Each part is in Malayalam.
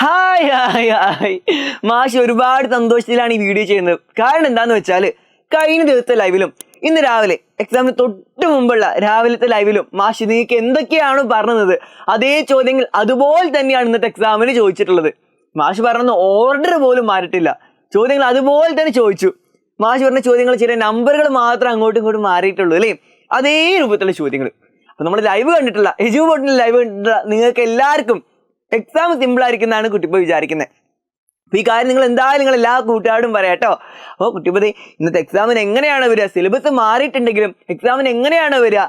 ഹായ് ഹായ് ഹായ് മാഷ് ഒരുപാട് സന്തോഷത്തിലാണ് ഈ വീഡിയോ ചെയ്യുന്നത്. കാരണം എന്താന്ന് വെച്ചാൽ കഴിഞ്ഞ ദിവസത്തെ ലൈവിലും ഇന്ന് രാവിലെ എക്സാമിന് തൊട്ട് മുമ്പുള്ള രാവിലത്തെ ലൈവിലും മാഷ് നിങ്ങൾക്ക് എന്തൊക്കെയാണ് പറഞ്ഞത് അതേ ചോദ്യങ്ങൾ അതുപോലെ തന്നെയാണ് ഇന്നത്തെ എക്സാമിന് ചോദിച്ചിട്ടുള്ളത്. മാഷ് പറഞ്ഞ ഓർഡർ പോലും മാറിയിട്ടില്ല, ചോദ്യങ്ങൾ അതുപോലെ തന്നെ ചോദിച്ചു. മാഷ് പറഞ്ഞ ചോദ്യങ്ങൾ ചില നമ്പറുകൾ മാത്രം അങ്ങോട്ടും ഇങ്ങോട്ടും മാറിയിട്ടുള്ളൂ അല്ലേ, അതേ രൂപത്തിലുള്ള ചോദ്യങ്ങൾ. അപ്പൊ നമ്മൾ ലൈവ് കണ്ടിട്ടില്ല, എജുബോട്ടിന്റെ ലൈവ് കണ്ടിട്ടില്ല നിങ്ങൾക്ക് എല്ലാവർക്കും എക്സാം സിമ്പിൾ ആയിരിക്കുന്നതാണ് കുട്ടിപ്പ വിചാരിക്കുന്നത്. അപ്പൊ ഈ കാര്യം നിങ്ങൾ എന്തായാലും നിങ്ങൾ എല്ലാ കൂട്ടുകാരോടും പറയാട്ടോ. അപ്പോൾ കുട്ടിപ്പതി ഇന്നത്തെ എക്സാമിന് എങ്ങനെയാണ് വരിക, സിലബസ് മാറിയിട്ടുണ്ടെങ്കിലും എക്സാമിന് എങ്ങനെയാണ് വരിക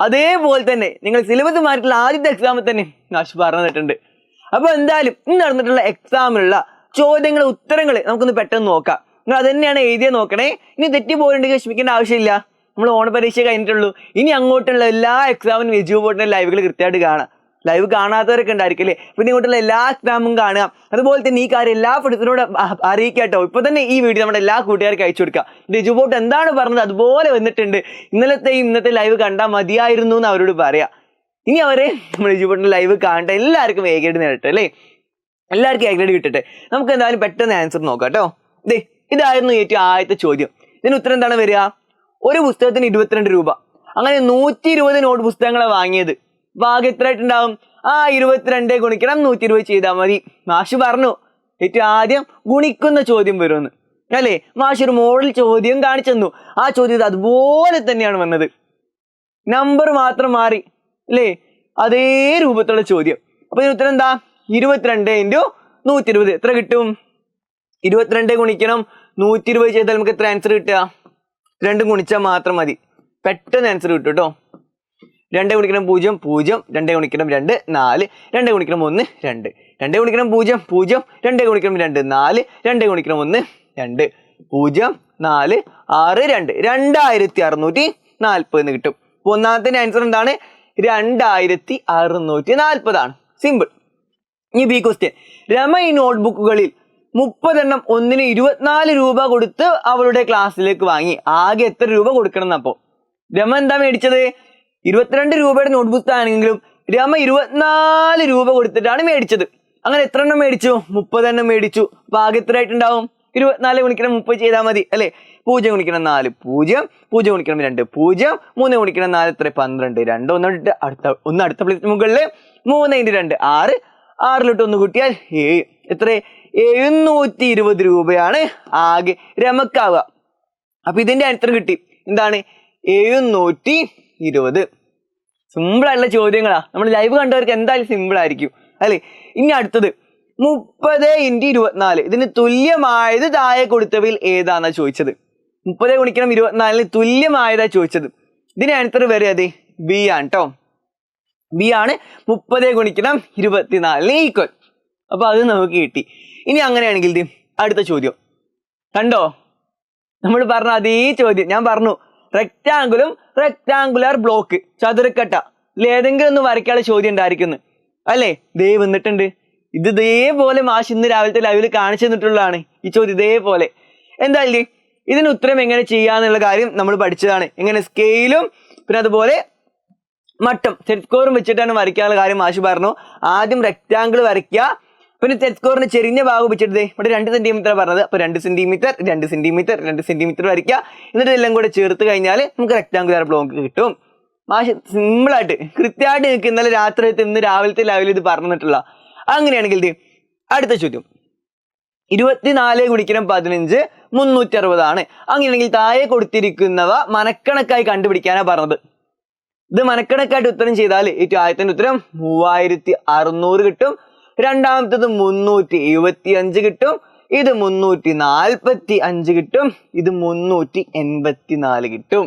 അതേപോലെ തന്നെ നിങ്ങൾ സിലബസ് മാറിയിട്ടുള്ള ആദ്യത്തെ എക്സാമിൽ തന്നെ മാഷ് പറഞ്ഞിട്ടുണ്ട്. അപ്പൊ എന്തായാലും ഇന്ന് നടന്നിട്ടുള്ള എക്സാമിലുള്ള ചോദ്യങ്ങൾ ഉത്തരങ്ങൾ നമുക്കൊന്ന് പെട്ടെന്ന് നോക്കാം. നിങ്ങൾ അത് തന്നെയാണ് എഴുതിയ നോക്കണേ. ഇനി തെറ്റി പോയിട്ടുണ്ടെങ്കിൽ വിഷമിക്കേണ്ട ആവശ്യമില്ല, നമ്മൾ ഓണപരീക്ഷ കഴിഞ്ഞിട്ടുള്ളൂ. ഇനി അങ്ങോട്ടുള്ള എല്ലാ എക്സാമിനും എജുബോട്ടിന്റെ ലൈവുകൾ കൃത്യമായിട്ട് കാണാം. ലൈവ് കാണാത്തവരൊക്കെ ഉണ്ടായിരിക്കും അല്ലേ, പിന്നെ ഇങ്ങോട്ടുള്ള എല്ലാ എക്സാമും കാണുക. അതുപോലെ തന്നെ ഈ കാര്യം എല്ലാ ഫ്രണ്ട്സിനോട് അറിയിക്കാട്ടോ. ഇപ്പൊ തന്നെ ഈ വീഡിയോ നമ്മുടെ എല്ലാ കൂട്ടുകാർക്കും അയച്ചു കൊടുക്കുക. ഇത് എജുബോട്ട് എന്താണ് പറഞ്ഞത് അതുപോലെ വന്നിട്ടുണ്ട്, ഇന്നത്തെ ലൈവ് കണ്ടാൽ മതിയായിരുന്നു എന്ന് അവരോട് പറയാം. ഇനി അവരെ നമ്മൾ എജുബോട്ടിന്റെ ലൈവ് കാണട്ടെ, എല്ലാവർക്കും എ ഗ്രേഡ് നേടട്ടെ അല്ലേ, എല്ലാവർക്കും എ ഗ്രേഡ് കിട്ടട്ടെ. നമുക്ക് എന്തായാലും പെട്ടെന്ന് ആൻസർ നോക്കാം കേട്ടോ. ഇതായിരുന്നു ഏറ്റവും ആദ്യത്തെ ചോദ്യം. ഇതിന് ഉത്തരം എന്താണ് വരിക? ഒരു പുസ്തകത്തിന് 22 രൂപ. അങ്ങനെ 120 നോട്ട് പുസ്തകങ്ങളെ വാങ്ങിയത്. ഭാഗം എത്ര ആയിട്ടുണ്ടാവും? 22 ഗുണിക്കണം 120 ചെയ്താൽ മതി. മാഷ് പറഞ്ഞു ഏറ്റവും ആദ്യം ഗുണിക്കുന്ന ചോദ്യം വരുമെന്ന് അല്ലേ. മാഷ് ഒരു മോഡൽ ചോദ്യം കാണിച്ചു തന്നു. ആ ചോദ്യം അതുപോലെ തന്നെയാണ് വന്നത്, നമ്പർ മാത്രം മാറി അല്ലേ, അതേ രൂപത്തിലുള്ള ചോദ്യം. അപ്പൊ ഇതിന് ഉത്തരം എന്താ? 22 × 120 എത്ര കിട്ടും? 22 ഗുണിക്കണം 120 ചെയ്താൽ നമുക്ക് എത്ര ആൻസർ കിട്ടുക? 2 ഗുണിച്ചാൽ മാത്രം മതി, പെട്ടെന്ന് ആൻസർ കിട്ടും കേട്ടോ. 2 ഗുണിക്കണം 0 0, 2 ഗുണിക്കണം 2 4, 2 ഗുണിക്കണം 1 2, 2 ഗുണിക്കണം 0 0, 2 ഗുണിക്കണം 2 4, 2 ഗുണിക്കണം 1 2 0 4 6 2 2640 എന്ന് കിട്ടും. അപ്പൊ ഒന്നാമത്തെ ആൻസർ എന്താണ്? 2640 ആണ്. സിമ്പിൾ. ഇനി ബി ക്വസ്റ്റ്യൻ. രമ ഈ നോട്ട്ബുക്കുകളിൽ 30 എണ്ണം ഒന്നിന് 24 രൂപ കൊടുത്ത് അവളുടെ ക്ലാസ്സിലേക്ക് വാങ്ങി. ആകെ എത്ര രൂപ കൊടുക്കണം എന്നപ്പോ രമ എന്താ മേടിച്ചത്? 22 രൂപയുടെ നോട്ട് പുസ്തകമാണെങ്കിലും രമ 24 രൂപ കൊടുത്തിട്ടാണ് മേടിച്ചത്. അങ്ങനെ എത്ര എണ്ണം മേടിച്ചു? 30 എണ്ണം മേടിച്ചു. അപ്പൊ ആകെ എത്ര ആയിട്ടുണ്ടാവും? 24 ഗുണിക്കണം 30 ചെയ്താൽ മതി അല്ലെ. 0 ഗുണിക്കണം 4 0, 0 ഗുണിക്കണം 2 0, 3 ഗുണിക്കണം 4 എത്ര? 12. 2 അടുത്ത പ്ലേറ്റ് മുകളിൽ 3 × 2 6, 6 1 കൂട്ടിയാൽ 7. എത്ര? 720 രൂപയാണ് ആകെ രമക്കാവുക. അപ്പൊ ഇതിന്റെ ആൻസർ കിട്ടി. എന്താണ്? 720. സിമ്പിൾ ആയിട്ടുള്ള ചോദ്യങ്ങളാ, നമ്മൾ ലൈവ് കണ്ടവർക്ക് എന്തായാലും സിമ്പിൾ ആയിരിക്കും അല്ലെ. ഇനി അടുത്തത് 30 × 24. ഇതിന് തുല്യമായത് താഴെ കൊടുത്തവയിൽ ഏതാന്നാ ചോദിച്ചത്. 30 ഗുണിക്കണം 24 തുല്യമായതാ ചോദിച്ചത്. ഇതിന് ആൻസർ വരെ അതെ ബി ആണ് കേട്ടോ. ബി ആണ് 30 ഗുണിക്കണം 24 ഈക്വൽ. അപ്പൊ അത് നമുക്ക് കിട്ടി. ഇനി അങ്ങനെയാണെങ്കിൽ അടുത്ത ചോദ്യം കണ്ടോ, നമ്മൾ പറഞ്ഞ അതേ ചോദ്യം. ഞാൻ പറഞ്ഞു റെക്ടാങ്കുലർ ബ്ലോക്ക്, ചതുരക്കട്ട ഏതെങ്കിലും ഒന്ന് വരയ്ക്കാനുള്ള ചോദ്യം ഉണ്ടായിരിക്കുന്നു അല്ലേ. ദേ വന്നിട്ടുണ്ട്. ഇത് ഇതേപോലെ മാഷ് ഇന്ന് രാവിലത്തെ ലൈവിൽ കാണിച്ചു തന്നിട്ടുള്ളതാണ് ഈ ചോദ്യം ഇതേപോലെ. എന്തായാലും ഇതിന് ഉത്തരം എങ്ങനെ ചെയ്യാന്നുള്ള കാര്യം നമ്മൾ പഠിച്ചതാണ്. എങ്ങനെ സ്കെയിലും പിന്നെ അതുപോലെ മട്ടം സെറ്റ് സ്കോറും വെച്ചിട്ടാണ് വരയ്ക്കാനുള്ള കാര്യം മാഷ് പറഞ്ഞു. ആദ്യം റെക്ടാങ്കിൾ വരയ്ക്കുക, പിന്നെ സെറ്റ് സ്കോറിന് ചെറിയ ഭാഗം വെച്ചിട്ട് ഇവിടെ 2 സെന്റിമീറ്റർ പറഞ്ഞത്. അപ്പൊ 2 സെന്റിമീറ്റർ 2 സെന്റിമീറ്റർ 2 സെന്റിമീറ്റർ വരയ്ക്കുക. എന്നിട്ട് എല്ലാം കൂടെ ചേർത്ത് കഴിഞ്ഞാൽ നമുക്ക് റെക്ടാങ്കുലർ ബ്ലോക്ക് കിട്ടും. മാഷ് സിമ്പിളായിട്ട് കൃത്യമായിട്ട് നിങ്ങൾക്ക് ഇന്നലെ രാത്രി ഇന്ന് രാവിലത്തെ ലൈവിൽ ഇത് പറഞ്ഞിട്ടുള്ള. അങ്ങനെയാണെങ്കിൽ അടുത്ത ചോദ്യം 24 ഗുണിക്കണം 15 360 ആണ്. അങ്ങനെയാണെങ്കിൽ താഴെ കൊടുത്തിരിക്കുന്നവ മനക്കണക്കായി കണ്ടുപിടിക്കാനാ പറഞ്ഞത്. ഇത് മനക്കണക്കായിട്ട് ഉത്തരം ചെയ്താൽ ഏറ്റവും ആദ്യത്തെ ഉത്തരം 3600 കിട്ടും, രണ്ടാമത്തത് 375 കിട്ടും, ഇത് 345 കിട്ടും, ഇത് 384 കിട്ടും.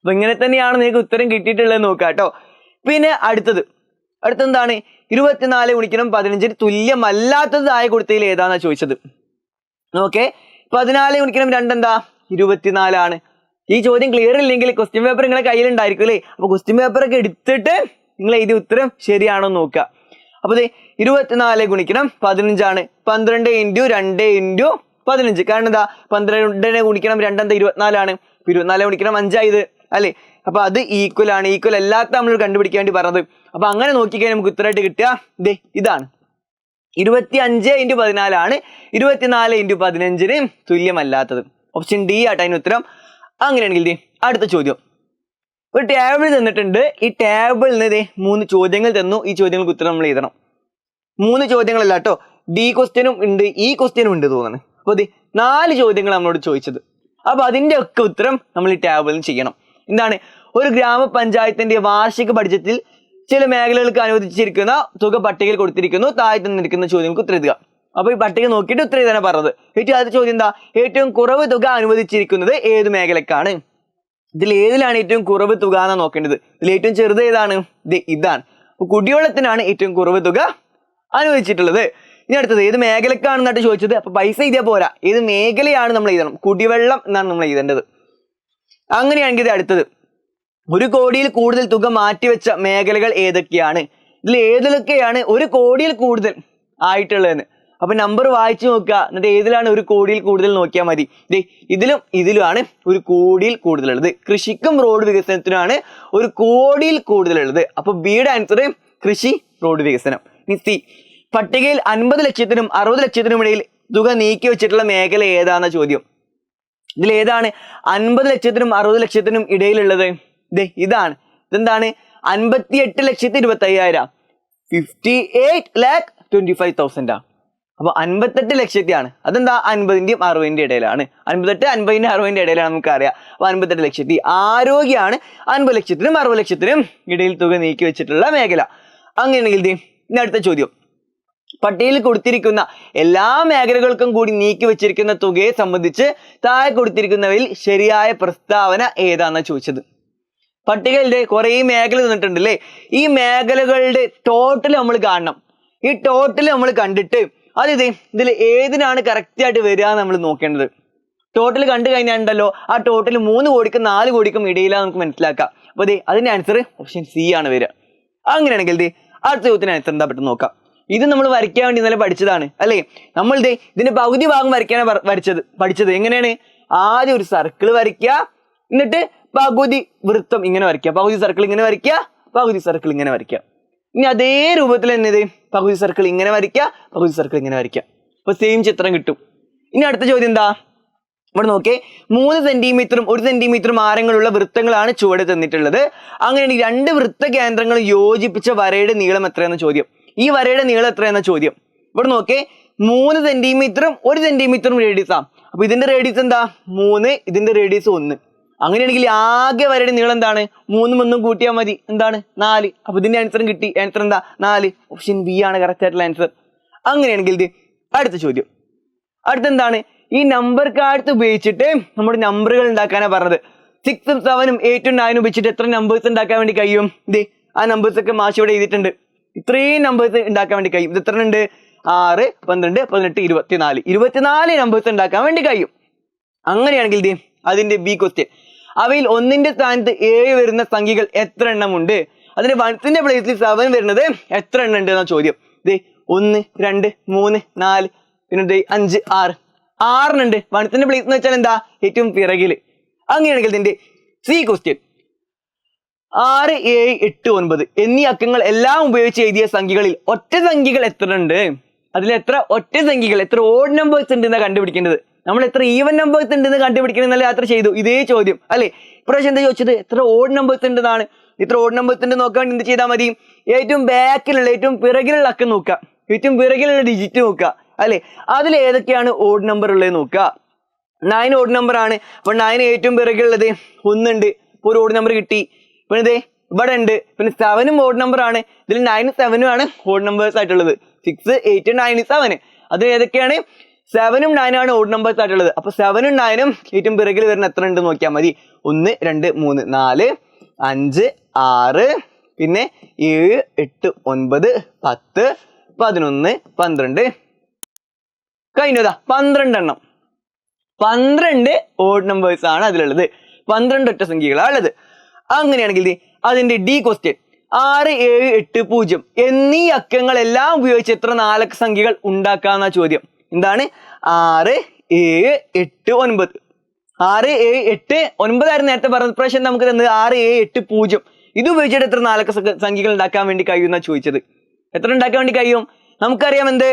അപ്പൊ ഇങ്ങനെ തന്നെയാണ് നിങ്ങൾക്ക് ഉത്തരം കിട്ടിയിട്ടുള്ളത് നോക്കാം കേട്ടോ. പിന്നെ അടുത്തെന്താണ്? 24 ഗുണിക്കണം 15 തുല്യമല്ലാത്തത് താഴെ കൊടുത്തതിൽ ഏതാന്നാ ചോദിച്ചത്. ഓക്കെ, 14 ഗുണിക്കണം 2 എന്താ? 24 ആണ്. ഈ ചോദ്യം ക്ലിയർ ഇല്ലെങ്കിൽ ക്വസ്റ്റ്യൻ പേപ്പർ നിങ്ങളുടെ കയ്യിലുണ്ടായിരിക്കും അല്ലേ. അപ്പൊ ക്വസ്റ്റ്യൻ പേപ്പർ ഒക്കെ എടുത്തിട്ട് നിങ്ങൾ എഴുതിയ ഉത്തരം ശരിയാണോ നോക്കുക. അപ്പൊ 24 ഗുണിക്കണം 15 ആണ്. 12 × 2 × 15. കാരണം എന്താ? 12 ഗുണിക്കണം 2 എന്താ? 24 ആണ്. 24 ഗുണിക്കണം 5 ആയത് അല്ലെ. അപ്പൊ അത് ഈക്വൽ ആണ്. ഈക്വൽ അല്ലാത്ത നമ്മൾ കണ്ടുപിടിക്കാൻ വേണ്ടി പറഞ്ഞത്. അപ്പൊ അങ്ങനെ നോക്കിക്കഴിഞ്ഞാൽ നമുക്ക് ഉത്തരമായിട്ട് കിട്ടുക ഇതാണ്. 25×14 24×15 തുല്യമല്ലാത്തത്. ഓപ്ഷൻ ഡി ആട്ടോ അതിന് ഉത്തരം. അങ്ങനെയാണെങ്കിൽ അടുത്ത ചോദ്യം. ഒരു ടേബിൾ തന്നിട്ടുണ്ട്. ഈ ടേബിളിൽ നിന്ന് 3 ചോദ്യങ്ങൾ തന്നു. ഈ ചോദ്യങ്ങൾക്ക് ഉത്തരം നമ്മൾ എഴുതണം. 3 ചോദ്യങ്ങളല്ല കേട്ടോ, ഡി ക്വസ്റ്റ്യനും ഉണ്ട്, ഈ ക്വസ്റ്റ്യനും ഉണ്ട് തോന്നുന്നു. അപ്പോൾ 4 ചോദ്യങ്ങൾ നമ്മളോട് ചോദിച്ചത്. അപ്പൊ അതിന്റെ ഒക്കെ ഉത്തരം നമ്മൾ ഈ ടേബിളിൽ ചെയ്യണം. എന്താണ്? ഒരു ഗ്രാമപഞ്ചായത്തിന്റെ വാർഷിക ബഡ്ജറ്റിൽ ചില മേഖലകൾക്ക് അനുവദിച്ചിരിക്കുന്ന തുക പട്ടികയിൽ കൊടുത്തിരിക്കുന്നു. താഴെ തന്നിരിക്കുന്ന ചോദ്യങ്ങൾക്ക് ഉത്തരം എഴുതുക. അപ്പൊ ഈ പട്ടിക നോക്കിയിട്ട് ഉത്തരം എഴുതാനാണ് പറഞ്ഞത്. ഏറ്റവും ആദ്യത്തെ ചോദ്യം എന്താ? ഏറ്റവും കുറവ് തുക അനുവദിച്ചിരിക്കുന്നത് ഏത് മേഖലക്കാണ്? ഇതിൽ ഏതിലാണ് ഏറ്റവും കുറവ് തുക എന്നാ നോക്കേണ്ടത്. ഇതിൽ ഏറ്റവും ചെറുത് ഏതാണ്? ഇതാണ്. അപ്പൊ കുടിവെള്ളത്തിനാണ് ഏറ്റവും കുറവ് തുക അനുവദിച്ചിട്ടുള്ളത്. ഇനി അടുത്തത് ഏത് മേഖലക്കാണെന്നായിട്ട് ചോദിച്ചത്. അപ്പൊ പൈസ എഴുതിയാൽ പോരാ, ഏത് മേഖലയാണ് നമ്മൾ എഴുതണം. കുടിവെള്ളം എന്നാണ് നമ്മൾ എഴുതേണ്ടത്. അങ്ങനെയാണെങ്കിൽ ഇത് അടുത്തത്, 1 കോടിയിൽ കൂടുതൽ തുക മാറ്റിവെച്ച മേഖലകൾ ഏതൊക്കെയാണ്? ഇതിൽ ഏതൊക്കെയാണ് 1 കോടിയിൽ കൂടുതൽ ആയിട്ടുള്ളതെന്ന്. അപ്പൊ നമ്പർ വായിച്ചു നോക്കുക, എന്നിട്ട് ഏതിലാണ് 1 കോടിയിൽ കൂടുതൽ നോക്കിയാൽ മതി. ഇതിലുമാണ് 1 കോടിയിൽ കൂടുതലുള്ളത്. കൃഷിക്കും റോഡ് വികസനത്തിനാണ് 1 കോടിയിൽ കൂടുതലുള്ളത്. അപ്പൊ ബിയുടെ ആൻസർ കൃഷി, റോഡ് വികസനം. ഇനി സി, പട്ടികയിൽ 50 ലക്ഷത്തിനും 60 ലക്ഷത്തിനും ഇടയിൽ തുക നീക്കി വെച്ചിട്ടുള്ള മേഖല ഏതാന്ന ചോദ്യം. ഇതിൽ ഏതാണ് 50 ലക്ഷത്തിനും 60 ലക്ഷത്തിനും ഇടയിലുള്ളത്? ഇതാണ്. ഇതെന്താണ്? 58,25,000, 58,25,000. അപ്പൊ 58 ലക്ഷത്തിയാണ്. അതെന്താ? 50ന്റെയും 60ന്റെയും ഇടയിലാണ്. 58, 50, 60ന്റെ ഇടയിലാണ് നമുക്കറിയാം. അപ്പൊ 58 ലക്ഷത്തി. ആരോഗ്യമാണ് 50 ലക്ഷത്തിനും 60 ലക്ഷത്തിനും ഇടയിൽ തുക നീക്കി വെച്ചിട്ടുള്ള മേഖല. അങ്ങനെയാണെങ്കിൽ ഇനി അടുത്ത ചോദ്യം. പട്ടികയിൽ കൊടുത്തിരിക്കുന്ന എല്ലാ മേഖലകൾക്കും കൂടി നീക്കി വെച്ചിരിക്കുന്ന തുകയെ സംബന്ധിച്ച് താഴെ കൊടുത്തിരിക്കുന്നവയിൽ ശരിയായ പ്രസ്താവന ഏതാണെന്ന് ചോദിച്ചത്. പട്ടികയിലെ കുറെ മേഖല തന്നിട്ടുണ്ടല്ലേ. ഈ മേഖലകളുടെ ടോട്ടൽ നമ്മൾ കാണണം. ഈ ടോട്ടൽ നമ്മൾ കണ്ടിട്ട് ഇതിൽ ഏതിനാണ് കറക്റ്റ് ആയിട്ട് വരിക നമ്മൾ നോക്കേണ്ടത്. ടോട്ടൽ കണ്ടു കഴിഞ്ഞാലുണ്ടല്ലോ, ആ ടോട്ടൽ 3 കോടിക്കും 4 കോടിക്കും ഇടയിലാണ് നമുക്ക് മനസ്സിലാക്കാം. അപ്പൊ അതിന്റെ ആൻസർ ഓപ്ഷൻ സി ആണ് വരിക. അങ്ങനെയാണെങ്കിൽ അടുത്ത ചോദ്യത്തിന് ആൻസർ എന്താ പെട്ടെന്ന് നോക്കാം. ഇത് നമ്മൾ വരയ്ക്കാൻ വേണ്ടി ഇന്നലെ പഠിച്ചതാണ് അല്ലേ. നമ്മൾ ഇതിന്റെ പകുതി ഭാഗം വരയ്ക്കാനാണ് പഠിച്ചത്. എങ്ങനെയാണ്? ആദ്യം ഒരു സർക്കിൾ വരയ്ക്കുക, എന്നിട്ട് പകുതി വൃത്തം ഇങ്ങനെ വരയ്ക്കുക, പകുതി സർക്കിൾ ഇങ്ങനെ വരയ്ക്കുക, പകുതി സർക്കിൾ ഇങ്ങനെ വരയ്ക്കുക. ഇനി അതേ രൂപത്തിൽ തന്നെ പകുതി സർക്കിൾ ഇങ്ങനെ വരയ്ക്കുക, പകുതി സർക്കിൾ ഇങ്ങനെ വരയ്ക്കുക. അപ്പൊ സെയിം ചിത്രം കിട്ടും. ഇനി അടുത്ത ചോദ്യം എന്താ? ഇവിടെ നോക്കേ, 3 സെന്റിമീറ്ററും 1 സെന്റിമീറ്ററും ആരങ്ങളുള്ള വൃത്തങ്ങളാണ് ചുവടെ തന്നിട്ടുള്ളത്. അങ്ങനെയാണെങ്കിൽ 2 വൃത്ത കേന്ദ്രങ്ങൾ യോജിപ്പിച്ച വരയുടെ നീളം എത്രയെന്ന ചോദ്യം. ഈ വരയുടെ നീളം എത്രയെന്ന ചോദ്യം. ഇവിടെ നോക്കേ, 3 സെന്റിമീറ്ററും 1 സെന്റിമീറ്ററും റേഡിയസ് ആണ്. അപ്പൊ ഇതിന്റെ റേഡിയസ് എന്താ? 3, ഇതിന്റെ റേഡിയസ് 1. അങ്ങനെയാണെങ്കിൽ ആകെ വരയുടെ നീളം എന്താണ്? 3 1 കൂട്ടിയാൽ മതി. എന്താണ്? 4. അപ്പൊ ഇതിന്റെ ആൻസറും കിട്ടി. ആൻസർ എന്താ? 4. ഓപ്ഷൻ ബി ആണ് കറക്റ്റ് ആയിട്ടുള്ള ആൻസർ. അങ്ങനെയാണെങ്കിൽ അടുത്ത ചോദ്യം. അടുത്തെന്താണ്? ഈ നമ്പർ കാർഡ് ഉപയോഗിച്ചിട്ട് നമ്മുടെ നമ്പറുകൾ ഉണ്ടാക്കാനാണ് പറഞ്ഞത്. 6 ഉം 7 ഉം 8 ഉം 9 ഉപയോഗിച്ചിട്ട് എത്ര നമ്പേഴ്സ് ഉണ്ടാക്കാൻ വേണ്ടി കഴിയും? ആ നമ്പേഴ്സ് ഒക്കെ മാഷ് ഇവിടെ എഴുതിയിട്ടുണ്ട്. ഇത്രയും നമ്പേഴ്സ് ഉണ്ടാക്കാൻ വേണ്ടി കഴിയും. ഇത് എത്ര ഉണ്ട്? 6, 12, 18, 24. 24 നമ്പേഴ്സ് ഉണ്ടാക്കാൻ വേണ്ടി കഴിയും. അങ്ങനെയാണെങ്കിൽ അതിന്റെ ബി ക്വസ്റ്റ്യൻ. അവയിൽ 1ന്റെ സ്ഥാനത്ത് 7 വരുന്ന സംഖ്യകൾ എത്ര എണ്ണം ഉണ്ട്? അതിന്റെ 1ന്റെ പ്ലേസിൽ 7 വരുന്നത് എത്ര എണ്ണം ഉണ്ട് എന്ന ചോദ്യം. 1, 2, 3, 4, പിന്നെ 5, 6. 6 ഉണ്ട്. 1ന്റെ പ്ലേസ് എന്ന് വെച്ചാൽ എന്താ? ഏറ്റവും പിറകില്. അങ്ങനെയാണെങ്കിൽ ഇതിന്റെ സി ക്വസ്റ്റ്യൻ. 6, 7, 8, 9 എന്നീ അക്കങ്ങൾ എല്ലാം ഉപയോഗിച്ച് എഴുതിയ സംഖ്യകളിൽ ഒറ്റ സംഖ്യകൾ എത്ര ഉണ്ട്? അതിൽ എത്ര ഒറ്റ സംഖ്യകൾ, എത്ര ഓഡ് നമ്പേഴ്സ് ഉണ്ട് എന്നാണ് കണ്ടുപിടിക്കേണ്ടത്. നമ്മൾ എത്ര ഈവൻ നമ്പേഴ്സ് ഉണ്ടെന്ന് കണ്ടുപിടിക്കണം എന്നല്ല യാത്ര ചെയ്തു. ഇതേ ചോദ്യം അല്ലെ. ഇപ്രാവശ്യം എന്താ ചോദിച്ചത്? എത്ര ഓഡ് നമ്പേഴ്സ് ഉണ്ടെന്നാണ്. ഇത്ര ഓഡ് നമ്പേഴ്സ് ഉണ്ട് നോക്കാൻ വേണ്ടി എന്ത് ചെയ്താൽ മതി? ഏറ്റവും ബാക്കിലുള്ള, ഏറ്റവും പിറകിലുള്ള അക്കം നോക്കുക, ഏറ്റവും പിറകിലുള്ള ഡിജിറ്റ് നോക്കുക അല്ലെ. അതിൽ ഏതൊക്കെയാണ് ഓഡ് നമ്പർ ഉള്ളത് നോക്കുക. 9 ഓഡ് നമ്പർ ആണ്. അപ്പൊ 9 ഏറ്റവും പിറകിലുള്ളത് 1 ഉണ്ട്. ഇപ്പൊ ഒരു ഓഡ് നമ്പർ കിട്ടി. പിന്നെ ഇവിടെ ഉണ്ട്. പിന്നെ 7 ഓഡ് നമ്പർ ആണ്. ഇതിൽ 9 7 ആണ് ഓഡ് നമ്പേഴ്സ് ആയിട്ടുള്ളത്. 6, 8, 9, 7. അത് ഏതൊക്കെയാണ്? 7 ഉം 9 ആണ് ഓഡ് നമ്പേഴ്സ് ആയിട്ടുള്ളത്. അപ്പൊ 7 ഉം 9 ഉം ഏറ്റവും പിറകിൽ വരുന്ന എത്ര ഉണ്ട് നോക്കിയാൽ മതി. 1, 2, 3, 4, 5, 6, പിന്നെ 7, 8, 9, 10, 11, 12. കഴിഞ്ഞതാ 12 എണ്ണം. 12 ഓഡ് നമ്പേഴ്സ് ആണ് അതിലുള്ളത്. 12 ഒറ്റ സംഖ്യകളാണ് ഉള്ളത്. അങ്ങനെയാണെങ്കിൽ അതിന്റെ ഡി ക്വസ്റ്റ്യൻ. 6, 7, 8, 0 എന്നീ അക്കങ്ങളെല്ലാം ഉപയോഗിച്ച് എത്ര 4 സംഖ്യകൾ ഉണ്ടാക്കാന്ന ചോദ്യം. എന്താണ്? 6, 7, 8, 9. 6, 7, 8, 9 ആയിരുന്നു നേരത്തെ പറഞ്ഞ. പ്രാവശ്യം നമുക്ക് തന്നത് 6, 7, 8, 0. ഇത് ഉപയോഗിച്ചിട്ട് എത്ര 4 സംഖ്യകൾ ഉണ്ടാക്കാൻ വേണ്ടി കഴിയുന്ന ചോദിച്ചത്. എത്ര ഉണ്ടാക്കാൻ വേണ്ടി കഴിയും? നമുക്കറിയാം എന്ത്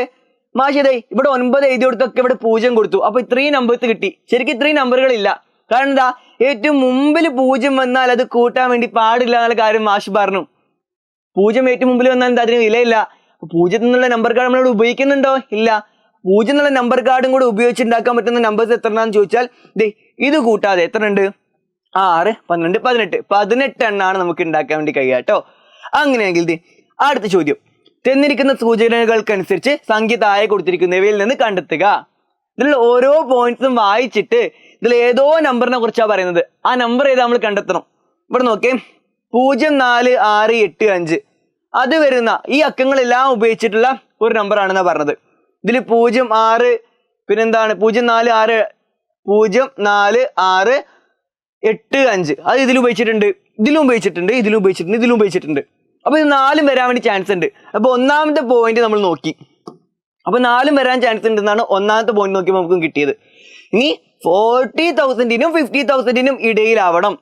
മാഷിതേ ഇവിടെ 9 എഴുതി കൊടുത്തൊക്കെ ഇവിടെ 0 കൊടുത്തു. അപ്പൊ ഇത്രയും നമ്പേഴ്സ് കിട്ടി. ശരിക്കും ഇത്രയും നമ്പറുകളില്ല. കാരണം എന്താ, ഏറ്റവും മുമ്പിൽ 0 വന്നാൽ അത് കൂട്ടാൻ വേണ്ടി പാടില്ല എന്നുള്ള കാര്യം മാഷ് പറഞ്ഞു. 0 ഏറ്റവും മുമ്പിൽ വന്നാൽ എന്താ, അതിന് വിലയില്ല. 0 എന്നുള്ള നമ്പർ കാർഡ് നമ്മളിവിടെ ഉപയോഗിക്കുന്നുണ്ടോ? ഇല്ല. 0 എന്നുള്ള നമ്പർ കാർഡും കൂടെ ഉപയോഗിച്ചുണ്ടാക്കാൻ പറ്റുന്ന നമ്പേഴ്സ് എത്രയാണെന്ന് ചോദിച്ചാൽ ഇത് കൂട്ടാതെ എത്ര ഉണ്ട്? 6, 12, 18 18 എണ്ണാണ് നമുക്ക് ഉണ്ടാക്കാൻ വേണ്ടി കഴിയുക കേട്ടോ. അങ്ങനെയെങ്കിൽ അടുത്ത ചോദ്യം, തന്നിരിക്കുന്ന സൂചനകൾക്കനുസരിച്ച് സംഖ്യ താഴെ കൊടുത്തിരിക്കുന്നവയിൽ നിന്ന് കണ്ടെത്തുക. ഇതിലുള്ള ഓരോ പോയിന്റ്സും വായിച്ചിട്ട് ഇതിൽ ഏതോ നമ്പറിനെ കുറിച്ചാണ് പറയുന്നത്. ആ നമ്പർ ഏതാ നമ്മൾ കണ്ടെത്തണം. ഇവിടെ നോക്കേ, 0, 4, 6, 8, 5 അത് വരുന്ന ഈ അക്കങ്ങളെല്ലാം ഉപയോഗിച്ചിട്ടുള്ള ഒരു നമ്പർ ആണെന്നാ പറഞ്ഞത്. ഇതിൽ 0, 6 പിന്നെന്താണ് 0, 4, 6 0, 4, 6, 8, 5 അത് ഇതിലും ഉപയോഗിച്ചിട്ടുണ്ട്, ഇതിലും ഉപയോഗിച്ചിട്ടുണ്ട്, ഇതിലും ഉപയോഗിച്ചിട്ടുണ്ട്, ഇതിലും ഉപയോഗിച്ചിട്ടുണ്ട്. അപ്പൊ ഇത് 4 വരാൻ വേണ്ടി ചാൻസ് ഉണ്ട്. അപ്പൊ ഒന്നാമത്തെ പോയിന്റ് നമ്മൾ നോക്കി. അപ്പൊ 4 വരാൻ ചാൻസ് ഉണ്ടെന്നാണ് ഒന്നാമത്തെ പോയിന്റ് നോക്കിയപ്പോൾ നമുക്ക് കിട്ടിയത്. ഇനി 40,000-നും 50,000-നും ഇടയിലാവണം.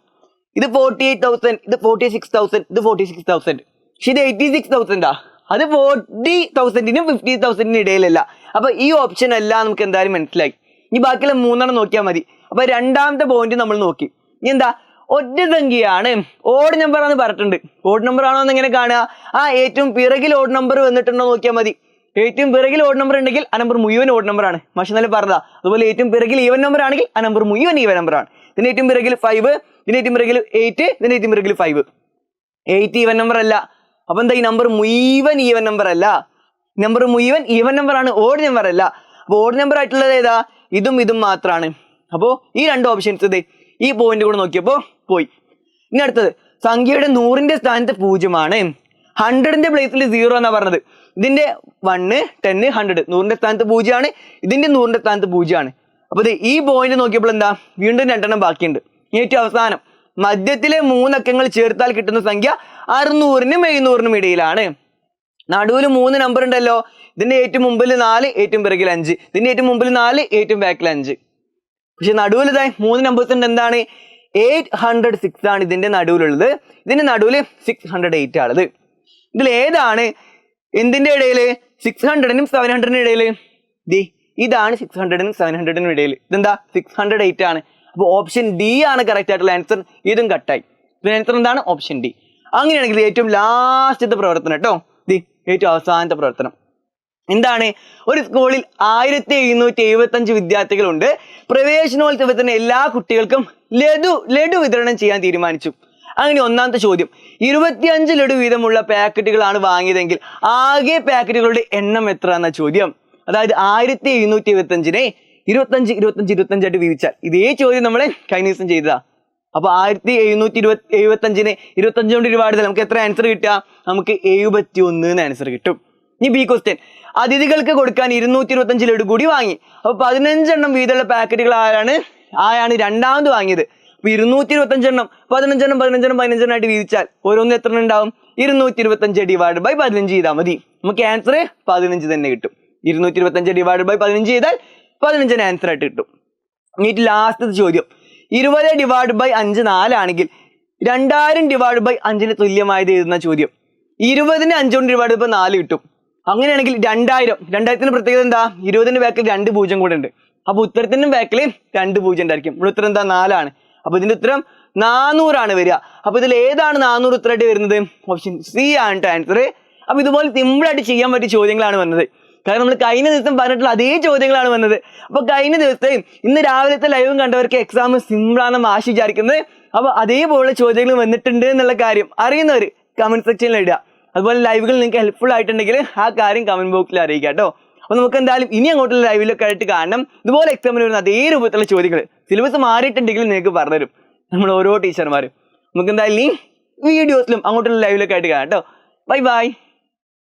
ഇത് 48,000, ഇത് 46,000, ഇത് 46,000. പക്ഷെ ഇത് 86,000 അത് 40,000-നും 50,000-നും ഇടയിലല്ല. അപ്പൊ ഈ ഓപ്ഷൻ അല്ല നമുക്ക് എന്തായാലും മനസ്സിലായി. ഇനി ബാക്കിയുള്ള 3 നോക്കിയാൽ മതി. അപ്പൊ രണ്ടാമത്തെ പോയിന്റ് നമ്മൾ നോക്കി. ഇനി എന്താ, ഒറ്റ സംഖ്യയാണ്, ഓഡ് നമ്പർ ആണെന്ന് പറഞ്ഞിട്ടുണ്ട്. ഓഡ് നമ്പർ ആണോ എന്ന് എങ്ങനെ കാണുക? ഏറ്റവും പിറകിൽ ഓഡ് നമ്പർ വന്നിട്ടുണ്ടോ നോക്കിയാൽ മതി. ഏറ്റവും പിറകിൽ ഓഡ് നമ്പർ ഉണ്ടെങ്കിൽ ആ നമ്പർ മുഴുവൻ ഓഡ് നമ്പർ ആണ്. പക്ഷെ എന്നാലും പറഞ്ഞതാ. അതുപോലെ ഏറ്റവും പിറകിൽ ഈവൻ നമ്പർ ആണെങ്കിൽ ആ നമ്പർ മുഴുവൻ ഈവൻ നമ്പർ ആണ്. ഇതിന് ഏറ്റവും പിറകിൽ 5, ഇതിന് ഏറ്റവും പിറകിൽ 8, ഇതിന് ഏറ്റവും പിറകിൽ 5. 8 ഈവൻ നമ്പർ അല്ല. അപ്പൊ എന്താ, ഈ നമ്പർ മുഴുവൻ ഈവൻ നമ്പർ അല്ല. നമ്പർ മുഴുവൻ ഈവൻ നമ്പർ ആണ്, ഓഡ് നമ്പർ അല്ല. അപ്പൊ ഓഡ് നമ്പർ ആയിട്ടുള്ളത് ഏതാ? ഇതും ഇതും മാത്രമാണ്. അപ്പോ ഈ രണ്ട് ഓപ്ഷൻസ് ഈ പോയിന്റ് കൂടെ നോക്കിയപ്പോ പോയി. ഇനി അടുത്തത്, സംഖ്യയുടെ 100ന്റെ സ്ഥാനത്ത് 0 ആണ്, 100ന്റെ പ്ലേസിൽ 0 എന്നാ പറഞ്ഞത്. ഇതിന്റെ 1, 10, 100 100ന്റെ സ്ഥാനത്ത് 0 ആണ്, ഇതിന്റെ 100ന്റെ സ്ഥാനത്ത് 0 ആണ്. അപ്പൊ ഈ പോയിന്റ് നോക്കിയപ്പോൾ എന്താ, വീണ്ടും 2 എണ്ണം ബാക്കിയുണ്ട്. ഏറ്റവും അവസാനം മധ്യത്തിലെ 3 അക്കങ്ങൾ ചേർത്താൽ കിട്ടുന്ന സംഖ്യ 600-നും 700-നും ഇടയിലാണ്. നടുവിൽ 3 നമ്പർ ഉണ്ടല്ലോ. ഇതിന്റെ ഏറ്റവും മുമ്പിൽ 4, ഏറ്റവും പിറകിൽ 5, ഇതിന്റെ ഏറ്റവും മുമ്പിൽ 4, ഏറ്റവും ബാക്കിൽ 5. പക്ഷെ നടുവിൽ 3 നമ്പേഴ്സ് ഉണ്ട്. എന്താണ്? 806 ആണ് ഇതിന്റെ നടുവിലുള്ളത്. ഇതിന്റെ നടുവിൽ 608 ആണത്. ഇതിൽ ഏതാണ് എന്തിന്റെ ഇടയില്? 600-നും 700-നും ഇടയില്. ഇതാണ് 600-നും 700-നും ഇടയിൽ. ഇതെന്താ? 608 ആണ്. അപ്പൊ ഓപ്ഷൻ ഡി ആണ് കറക്റ്റ് ആയിട്ടുള്ള ആൻസർ. ഇതും കട്ടായി. ഇതിന്റെ ആൻസർ എന്താണ്? Option D. അങ്ങനെയാണെങ്കിൽ ഏറ്റവും ലാസ്റ്റത്തെ പ്രവർത്തനം കേട്ടോ, ഏറ്റവും അവസാനത്തെ പ്രവർത്തനം എന്താണ്? ഒരു സ്കൂളിൽ 1775 വിദ്യാർത്ഥികളുണ്ട്. പ്രവേശനോത്സവത്തിന് എല്ലാ കുട്ടികൾക്കും ലഡു വിതരണം ചെയ്യാൻ തീരുമാനിച്ചു. അങ്ങനെ ഒന്നാമത്തെ ചോദ്യം, 25 ലഡു വീതമുള്ള പാക്കറ്റുകളാണ് വാങ്ങിയതെങ്കിൽ ആകെ പാക്കറ്റുകളുടെ എണ്ണം എത്ര എന്ന ചോദ്യം. അതായത് 1775-നെ 25 ആയിട്ട് വീതിച്ചാൽ, ഇതേ ചോദ്യം നമ്മൾ കഴിഞ്ഞ ദിവസം ചെയ്തതാ. അപ്പൊ 1775-നെ 25 കൊണ്ട് ഒരുപാട് നമുക്ക് എത്ര ആൻസർ കിട്ടുക? നമുക്ക് 71 ആൻസർ കിട്ടും. ഇനി ബി ക്വസ്റ്റ്യൻ, അതിഥികൾക്ക് കൊടുക്കാൻ 225 ലഡു കൂടി വാങ്ങി. അപ്പൊ 15 എണ്ണം വീതമുള്ള പാക്കറ്റുകൾ ആയാണ് രണ്ടാമത് വാങ്ങിയത്. അപ്പൊ 225 എണ്ണം 15 എണ്ണം 15 എണ്ണം 15 എണ്ണമായിട്ട് വീതിച്ചാൽ ഓരോന്ന് എത്ര ഉണ്ടാവും? 225 ഡിവൈഡ് ബൈ 15 ചെയ്താൽ മതി. നമുക്ക് ആൻസർ 15 തന്നെ കിട്ടും. 225 ഡിവൈഡ് ബൈ 15 ചെയ്താൽ 15 ആൻസർ ആയിട്ട് കിട്ടും. ഇനി ലാസ്റ്റ് ചോദ്യം, 20 ഡിവൈഡ് ബൈ 5 4 ആണെങ്കിൽ 2000 ഡിവൈഡ് ബൈ 5-ന് തുല്യമായത് എഴുതുന്ന ചോദ്യം. 20-ന് 5 കൊണ്ട് ഡിവൈഡ് ചെയ്തപ്പോൾ 4 കിട്ടും. അങ്ങനെയാണെങ്കിൽ 2000-ന്റെ പ്രത്യേകത എന്താ? 20-ന്റെ ബാക്കിൽ 2 0 കൂടെ ഉണ്ട്. അപ്പൊ ഉത്തരത്തിന്റെ ബാക്കിൽ 2 0 ഉണ്ടായിരിക്കും. ഇവിടെ ഉത്തരം എന്താ? 4 ആണ്. അപ്പൊ ഇതിന്റെ ഉത്തരം 400 ആണ് വരിക. അപ്പൊ ഇതിൽ ഏതാണ് 400 ഉത്തരമായിട്ട് വരുന്നത്? ഓപ്ഷൻ സി ആണ് ആൻസർ. അപ്പൊ ഇതുപോലെ സിമ്പിൾ ആയിട്ട് ചെയ്യാൻ പറ്റിയ ചോദ്യങ്ങളാണ് വന്നത്. കാരണം നമ്മൾ കഴിഞ്ഞ ദിവസം പറഞ്ഞിട്ടുള്ള അതേ ചോദ്യങ്ങളാണ് വന്നത്. അപ്പൊ കഴിഞ്ഞ ദിവസത്തെയും ഇന്ന് രാവിലത്തെ ലൈവും കണ്ടവർക്ക് എക്സാം സിമ്പിൾ ആണെന്ന് മാഷ് വിചാരിക്കുന്നത്. അപ്പൊ അതേപോലുള്ള ചോദ്യങ്ങൾ വന്നിട്ടുണ്ട് എന്നുള്ള കാര്യം അറിയുന്നവർ കമന്റ് സെക്ഷനിൽ ഇടുക. അതുപോലെ ലൈവുകൾ നിങ്ങൾക്ക് ഹെൽപ്ഫുൾ ആയിട്ടുണ്ടെങ്കിൽ ആ കാര്യം കമന്റ് ബോക്സിൽ അറിയിക്കുക കേട്ടോ. അപ്പൊ നമുക്ക് എന്തായാലും ഇനി അങ്ങോട്ടുള്ള ലൈവിലൊക്കെ ആയിട്ട് കാണണം. ഇതുപോലെ എക്സാമിന് വരുന്ന അതേ രൂപത്തിലുള്ള ചോദ്യങ്ങൾ സിലബസ് മാറിയിട്ടുണ്ടെങ്കിൽ നിങ്ങൾക്ക് പറഞ്ഞുതരും നമ്മൾ ഓരോ ടീച്ചർമാരും. നമുക്ക് എന്തായാലും ഈ വീഡിയോസിലും അങ്ങോട്ടുള്ള ലൈവിലൊക്കെ ആയിട്ട് കാണാം കേട്ടോ. Bye bye.